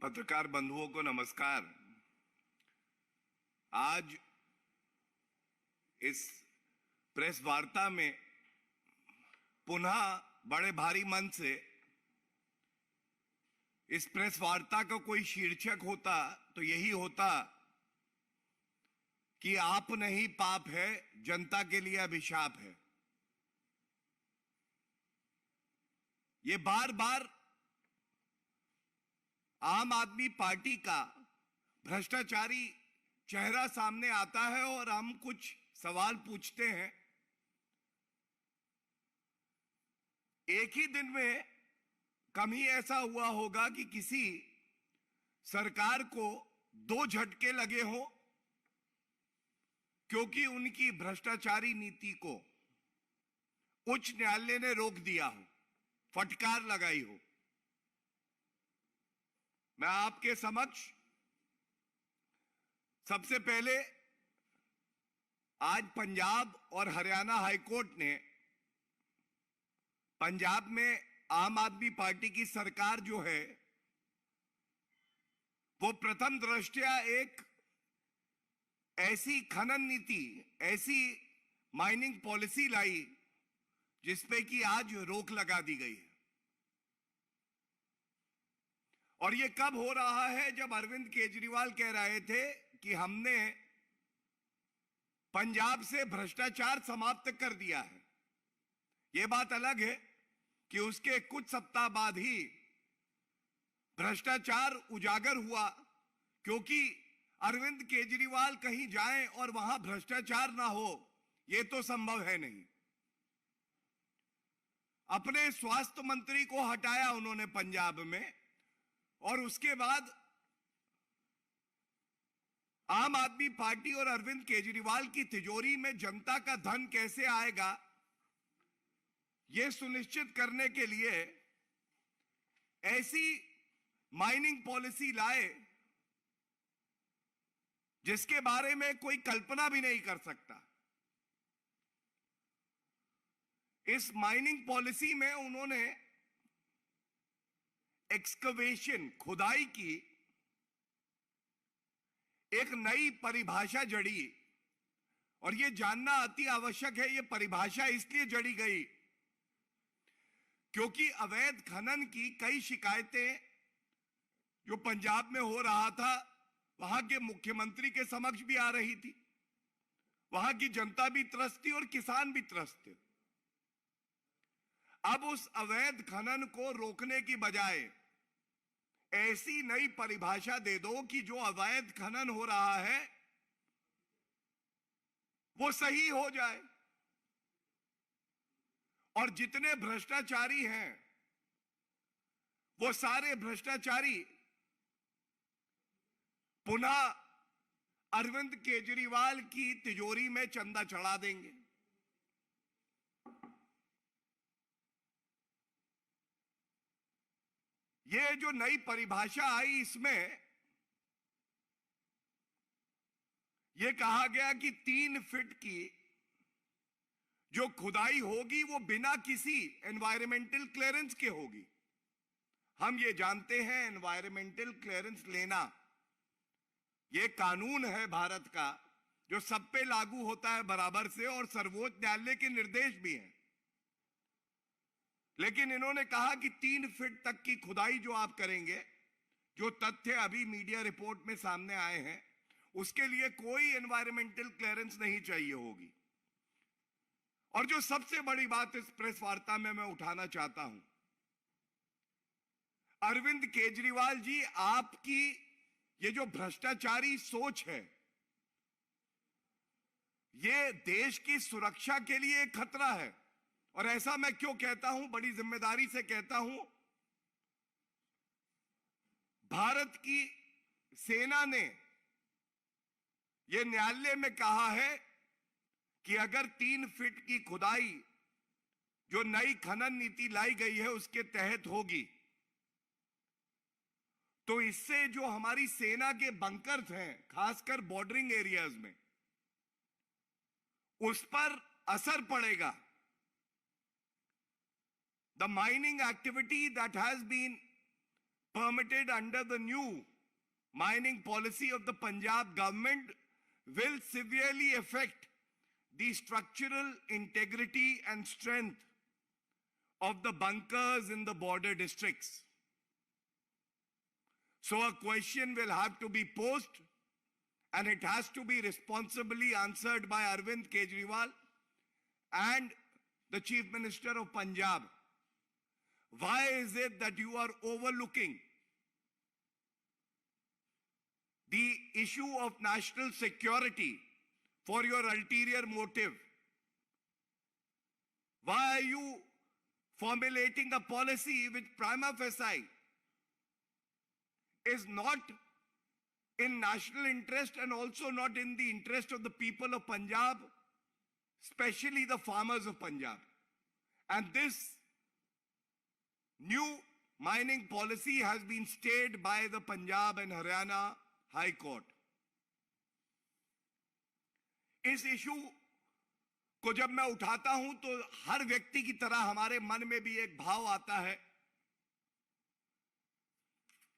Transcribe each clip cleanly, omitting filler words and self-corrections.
पत्रकार बंधुओं को नमस्कार। आज इस प्रेस वार्ता में पुनः बड़े भारी मन से इस प्रेस वार्ता का कोई शीर्षक होता तो यही होता कि आप नहीं पाप है, जनता के लिए अभिशाप है। ये बार बार आम आदमी पार्टी का भ्रष्टाचारी चेहरा सामने आता है और हम कुछ सवाल पूछते हैं। एक ही दिन में कम ही ऐसा हुआ होगा कि किसी सरकार को दो झटके लगे हों क्योंकि उनकी भ्रष्टाचारी नीति को उच्च न्यायालय ने रोक दिया हो, फटकार लगाई हो। मैं आपके समक्ष सबसे पहले आज पंजाब और हरियाणा हाईकोर्ट ने पंजाब में आम आदमी पार्टी की सरकार जो है वो प्रथम दृष्टया एक ऐसी खनन नीति, ऐसी माइनिंग पॉलिसी लाई जिसपे कि आज रोक लगा दी गई है। और ये कब हो रहा है? जब अरविंद केजरीवाल कह रहे थे कि हमने पंजाब से भ्रष्टाचार समाप्त कर दिया है। यह बात अलग है कि उसके कुछ सप्ताह बाद ही भ्रष्टाचार उजागर हुआ, क्योंकि अरविंद केजरीवाल कहीं जाएं और वहां भ्रष्टाचार ना हो, यह तो संभव है नहीं। अपने स्वास्थ्य मंत्री को हटाया उन्होंने पंजाब में, और उसके बाद आम आदमी पार्टी और अरविंद केजरीवाल की तिजोरी में जनता का धन कैसे आएगा, यह सुनिश्चित करने के लिए ऐसी माइनिंग पॉलिसी लाए जिसके बारे में कोई कल्पना भी नहीं कर सकता। इस माइनिंग पॉलिसी में उन्होंने एक्सकवेशन, खुदाई की एक नई परिभाषा जड़ी, और यह जानना अति आवश्यक है। यह परिभाषा इसलिए जड़ी गई क्योंकि अवैध खनन की कई शिकायतें जो पंजाब में हो रहा था वहां के मुख्यमंत्री के समक्ष भी आ रही थी। वहां की जनता भी त्रस्त थी और किसान भी त्रस्त थे। अब उस अवैध खनन को रोकने की बजाय ऐसी नई परिभाषा दे दो कि जो अवैध खनन हो रहा है वो सही हो जाए, और जितने भ्रष्टाचारी हैं वो सारे भ्रष्टाचारी पुनः अरविंद केजरीवाल की तिजोरी में चंदा चढ़ा देंगे। ये जो नई परिभाषा आई, इसमें यह कहा गया कि 3 फीट की जो खुदाई होगी वो बिना किसी एनवायरमेंटल क्लियरेंस के होगी। हम ये जानते हैं एनवायरमेंटल क्लियरेंस लेना ये कानून है भारत का जो सब पे लागू होता है बराबर से, और सर्वोच्च न्यायालय के निर्देश भी हैं। लेकिन इन्होंने कहा कि 3 फीट तक की खुदाई जो आप करेंगे, जो तथ्य अभी मीडिया रिपोर्ट में सामने आए हैं, उसके लिए कोई एनवायरमेंटल क्लियरेंस नहीं चाहिए होगी। और जो सबसे बड़ी बात इस प्रेस वार्ता में मैं उठाना चाहता हूं, अरविंद केजरीवाल जी, आपकी ये जो भ्रष्टाचारी सोच है ये देश की सुरक्षा के लिए एक खतरा है। और ऐसा मैं क्यों कहता हूं, बड़ी जिम्मेदारी से कहता हूं। भारत की सेना ने यह न्यायालय में कहा है कि अगर 3 फीट की खुदाई जो नई खनन नीति लाई गई है उसके तहत होगी तो इससे जो हमारी सेना के बंकर्स हैं, खासकर बॉर्डरिंग एरियाज में, उस पर असर पड़ेगा। The mining activity that has been permitted under the new mining policy of the Punjab government will severely affect the structural integrity and strength of the bunkers in the border districts. So a question will have to be posed, and it has to be responsibly answered by Arvind Kejriwal and the Chief Minister of Punjab. Why is it that you are overlooking the issue of national security for your ulterior motive? Why are you formulating a policy which prima facie is not in national interest and also not in the interest of the people of Punjab, especially the farmers of Punjab? And this new mining policy has been stayed by the Punjab and Haryana High Court. इस issue को जब मैं उठाता हूं तो हर व्यक्ति की तरह हमारे मन में भी एक भाव आता है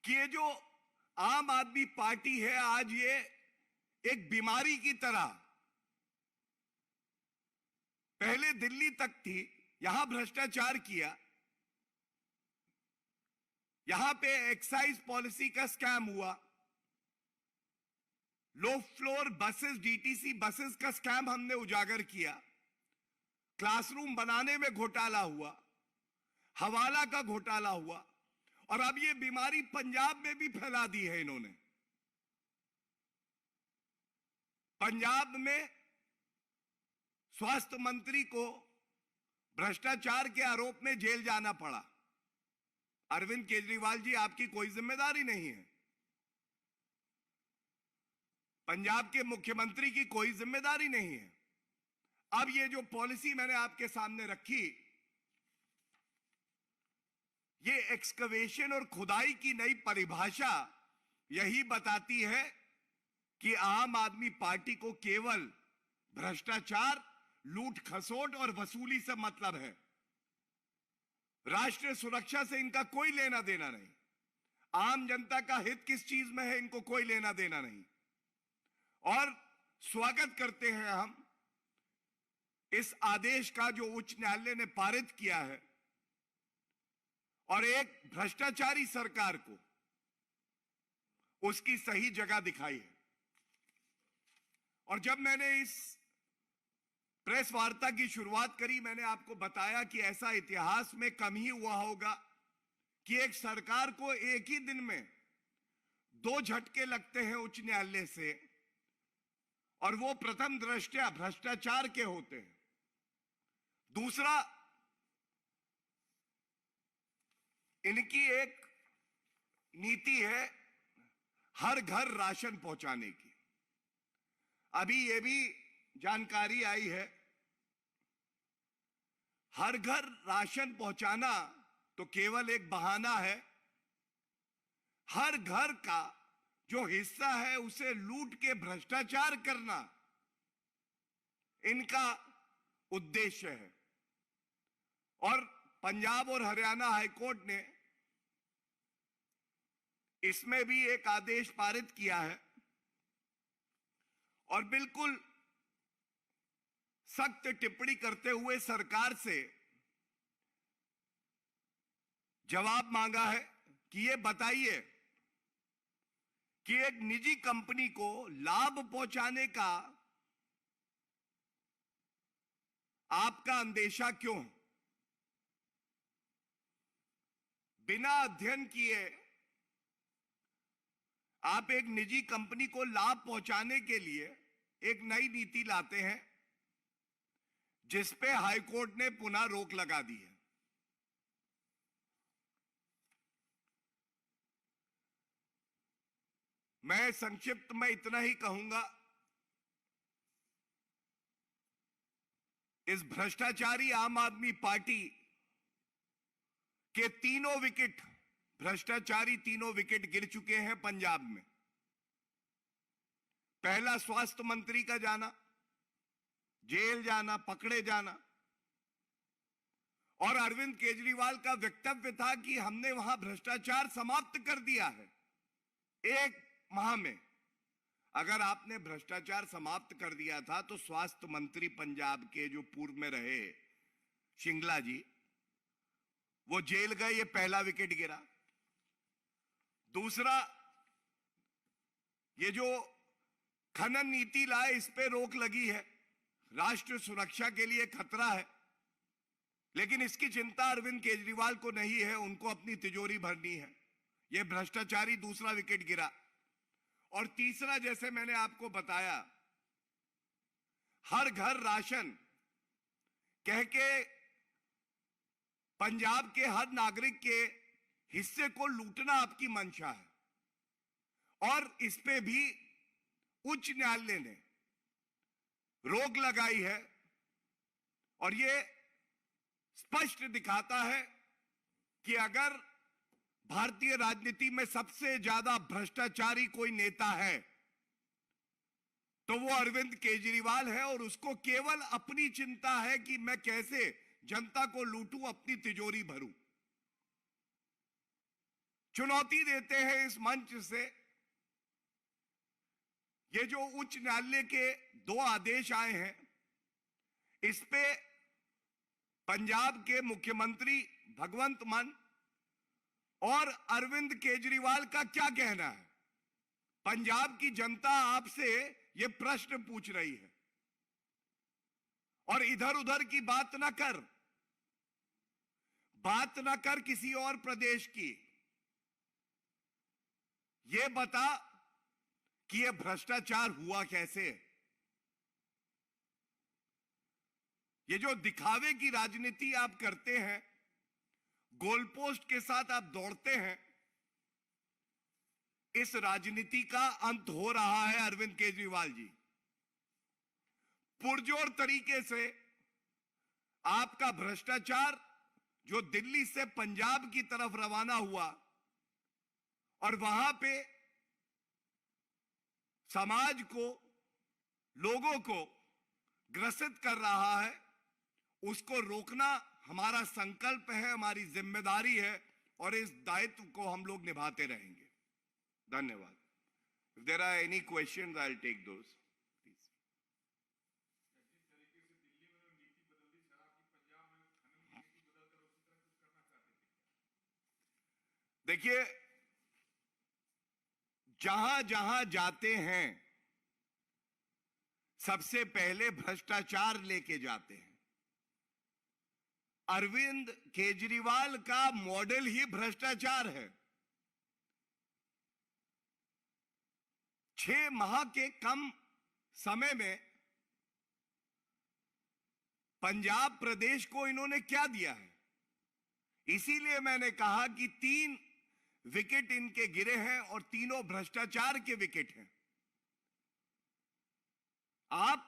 कि ये जो आम आदमी पार्टी है, आज ये एक बीमारी की तरह पहले दिल्ली तक थी, यहां भ्रष्टाचार किया, यहां पे एक्साइज पॉलिसी का स्कैम हुआ, low floor buses, DTC buses का स्कैम हमने उजागर किया, क्लासरूम बनाने में घोटाला हुआ, हवाला का घोटाला हुआ, और अब ये बीमारी पंजाब में भी फैला दी है इन्होंने। पंजाब में स्वास्थ्य मंत्री को भ्रष्टाचार के आरोप में जेल जाना पड़ा। अरविंद केजरीवाल जी, आपकी कोई जिम्मेदारी नहीं है, पंजाब के मुख्यमंत्री की कोई जिम्मेदारी नहीं है। अब ये जो पॉलिसी मैंने आपके सामने रखी, ये एक्सकवेशन और खुदाई की नई परिभाषा यही बताती है कि आम आदमी पार्टी को केवल भ्रष्टाचार, लूट खसोट और वसूली से मतलब है। राष्ट्रीय सुरक्षा से इनका कोई लेना देना नहीं, आम जनता का हित किस चीज में है इनको कोई लेना देना नहीं। और स्वागत करते हैं हम इस आदेश का जो उच्च न्यायालय ने पारित किया है और एक भ्रष्टाचारी सरकार को उसकी सही जगह दिखाई है। और जब मैंने इस प्रेस वार्ता की शुरुआत करी, मैंने आपको बताया कि ऐसा इतिहास में कम ही हुआ होगा कि एक सरकार को एक ही दिन में 2 झटके लगते हैं उच्च न्यायालय से, और वो प्रथम दृष्टया भ्रष्टाचार के होते हैं। दूसरा, इनकी एक नीति है हर घर राशन पहुंचाने की। अभी ये भी जानकारी आई है, हर घर राशन पहुंचाना तो केवल एक बहाना है, हर घर का जो हिस्सा है उसे लूट के भ्रष्टाचार करना इनका उद्देश्य है। और पंजाब और हरियाणा हाईकोर्ट ने इसमें भी एक आदेश पारित किया है और बिल्कुल सख्त टिप्पणी करते हुए सरकार से जवाब मांगा है कि ये बताइए कि एक निजी कंपनी को लाभ पहुंचाने का आपका अंदेशा क्यों? बिना अध्ययन किए आप एक निजी कंपनी को लाभ पहुंचाने के लिए एक नई नीति लाते हैं जिस पे हाईकोर्ट ने पुनः रोक लगा दी है। मैं संक्षिप्त में इतना ही कहूंगा, इस भ्रष्टाचारी आम आदमी पार्टी के तीनों विकेट, भ्रष्टाचारी तीनों विकेट गिर चुके हैं पंजाब में। पहला, स्वास्थ्य मंत्री का जाना, जेल जाना, पकड़े जाना, और अरविंद केजरीवाल का वक्तव्य था कि हमने वहां भ्रष्टाचार समाप्त कर दिया है 1 माह में। अगर आपने भ्रष्टाचार समाप्त कर दिया था तो स्वास्थ्य मंत्री पंजाब के जो पूर्व में रहे शिंगला जी, वो जेल गए, ये पहला विकेट गिरा। दूसरा, ये जो खनन नीति लाए इस पे रोक लगी है, राष्ट्र सुरक्षा के लिए खतरा है, लेकिन इसकी चिंता अरविंद केजरीवाल को नहीं है, उनको अपनी तिजोरी भरनी है। यह भ्रष्टाचारी दूसरा विकेट गिरा। और तीसरा, जैसे मैंने आपको बताया, हर घर राशन कह के पंजाब के हर नागरिक के हिस्से को लूटना आपकी मंशा है और इस पे भी उच्च न्यायालय ने रोक लगाई है। और यह स्पष्ट दिखाता है कि अगर भारतीय राजनीति में सबसे ज्यादा भ्रष्टाचारी कोई नेता है तो वो अरविंद केजरीवाल है, और उसको केवल अपनी चिंता है कि मैं कैसे जनता को लूटूं, अपनी तिजोरी भरूं। चुनौती देते हैं इस मंच से, ये जो उच्च न्यायालय के 2 आदेश आए हैं, इस पे पंजाब के मुख्यमंत्री भगवंत मान और अरविंद केजरीवाल का क्या कहना है? पंजाब की जनता आपसे यह प्रश्न पूछ रही है। और इधर उधर की बात ना कर किसी और प्रदेश की। यह बता कि यह भ्रष्टाचार हुआ कैसे। ये जो दिखावे की राजनीति आप करते हैं, गोलपोस्ट के साथ आप दौड़ते हैं, इस राजनीति का अंत हो रहा है अरविंद केजरीवाल जी। पुरजोर तरीके से आपका भ्रष्टाचार जो दिल्ली से पंजाब की तरफ रवाना हुआ और वहां पे समाज को, लोगों को ग्रसित कर रहा है, उसको रोकना हमारा संकल्प है, हमारी जिम्मेदारी है, और इस दायित्व को हम लोग निभाते रहेंगे। धन्यवाद। If there are any questions, I'll take those. Please. देखिए, जहां जहां जाते हैं सबसे पहले भ्रष्टाचार लेके जाते हैं। अरविंद केजरीवाल का मॉडल ही भ्रष्टाचार है। 6 माह के कम समय में पंजाब प्रदेश को इन्होंने क्या दिया है? इसीलिए मैंने कहा कि 3 विकेट इनके गिरे हैं और तीनों भ्रष्टाचार के विकेट हैं। आप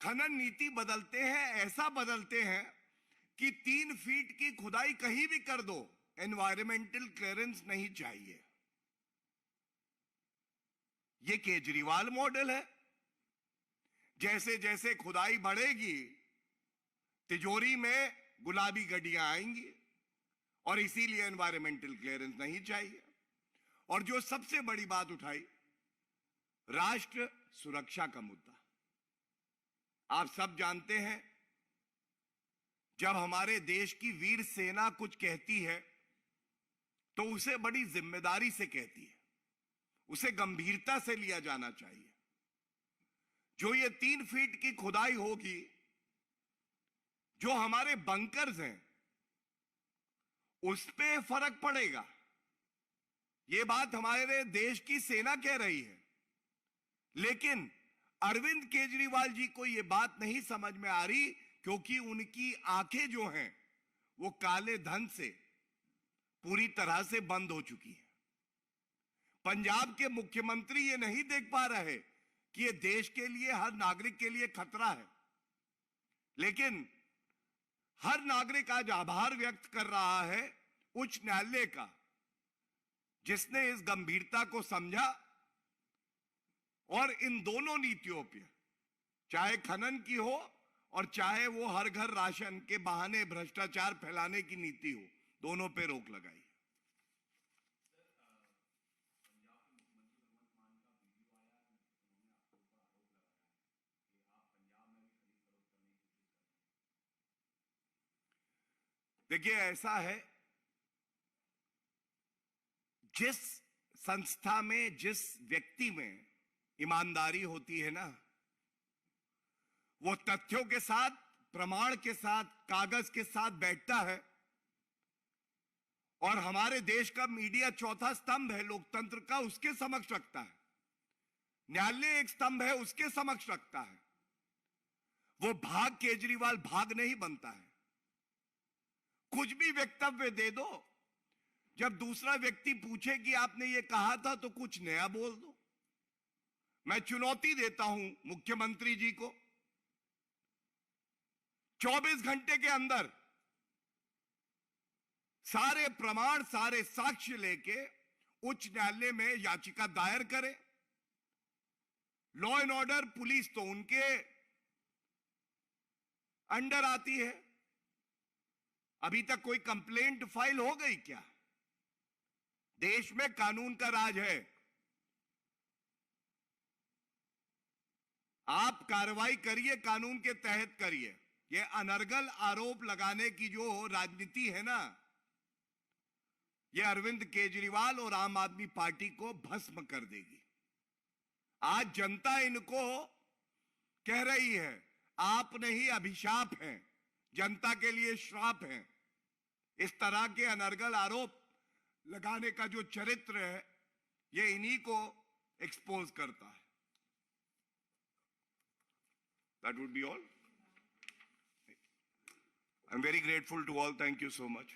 खनन नीति बदलते हैं, ऐसा बदलते हैं कि 3 फीट की खुदाई कहीं भी कर दो, एनवायरमेंटल क्लियरेंस नहीं चाहिए। ये केजरीवाल मॉडल है। जैसे जैसे खुदाई बढ़ेगी, तिजोरी में गुलाबी गड्डियां आएंगी, और इसीलिए एनवायरमेंटल क्लियरेंस नहीं चाहिए। और जो सबसे बड़ी बात उठाई, राष्ट्र सुरक्षा का मुद्दा। आप सब जानते हैं, जब हमारे देश की वीर सेना कुछ कहती है तो उसे बड़ी जिम्मेदारी से कहती है, उसे गंभीरता से लिया जाना चाहिए। जो ये 3 फीट की खुदाई होगी, जो हमारे बंकर्स हैं, उस पे फर्क पड़ेगा। ये बात हमारे देश की सेना कह रही है, लेकिन अरविंद केजरीवाल जी को यह बात नहीं समझ में आ रही, क्योंकि उनकी आंखें जो हैं वो काले धन से पूरी तरह से बंद हो चुकी है। पंजाब के मुख्यमंत्री ये नहीं देख पा रहे कि ये देश के लिए, हर नागरिक के लिए खतरा है। लेकिन हर नागरिक आज आभार व्यक्त कर रहा है उच्च न्यायालय का, जिसने इस गंभीरता को समझा और इन दोनों नीतियों पे, चाहे खनन की हो और चाहे वो हर घर राशन के बहाने भ्रष्टाचार फैलाने की नीति हो, दोनों पे रोक लगाई। देखिए, ऐसा है, जिस संस्था में, जिस व्यक्ति में ईमानदारी होती है ना, वो तथ्यों के साथ, प्रमाण के साथ, कागज के साथ बैठता है। और हमारे देश का मीडिया चौथा स्तंभ है लोकतंत्र का, उसके समक्ष रखता है। न्यायालय एक स्तंभ है, उसके समक्ष रखता है। वो भाग केजरीवाल भाग नहीं बनता है। कुछ भी वक्तव्य दे दो, जब दूसरा व्यक्ति पूछे कि आपने ये कहा था तो कुछ नया बोल दो। मैं चुनौती देता हूं मुख्यमंत्री जी को, 24 घंटे के अंदर सारे प्रमाण, सारे साक्ष्य लेके उच्च न्यायालय में याचिका दायर करें। लॉ एंड ऑर्डर पुलिस तो उनके अंडर आती है। अभी तक कोई कंप्लेंट फाइल हो गई क्या? देश में कानून का राज है। आप कार्रवाई करिए, कानून के तहत करिए। ये अनर्गल आरोप लगाने की जो राजनीति है ना, ये अरविंद केजरीवाल और आम आदमी पार्टी को भस्म कर देगी। आज जनता इनको कह रही है, आप नहीं अभिशाप हैं, जनता के लिए श्राप है। इस तरह के अनर्गल आरोप लगाने का जो चरित्र है, ये इन्हीं को एक्सपोज करता है। That would be all. I'm very grateful to all. Thank you so much.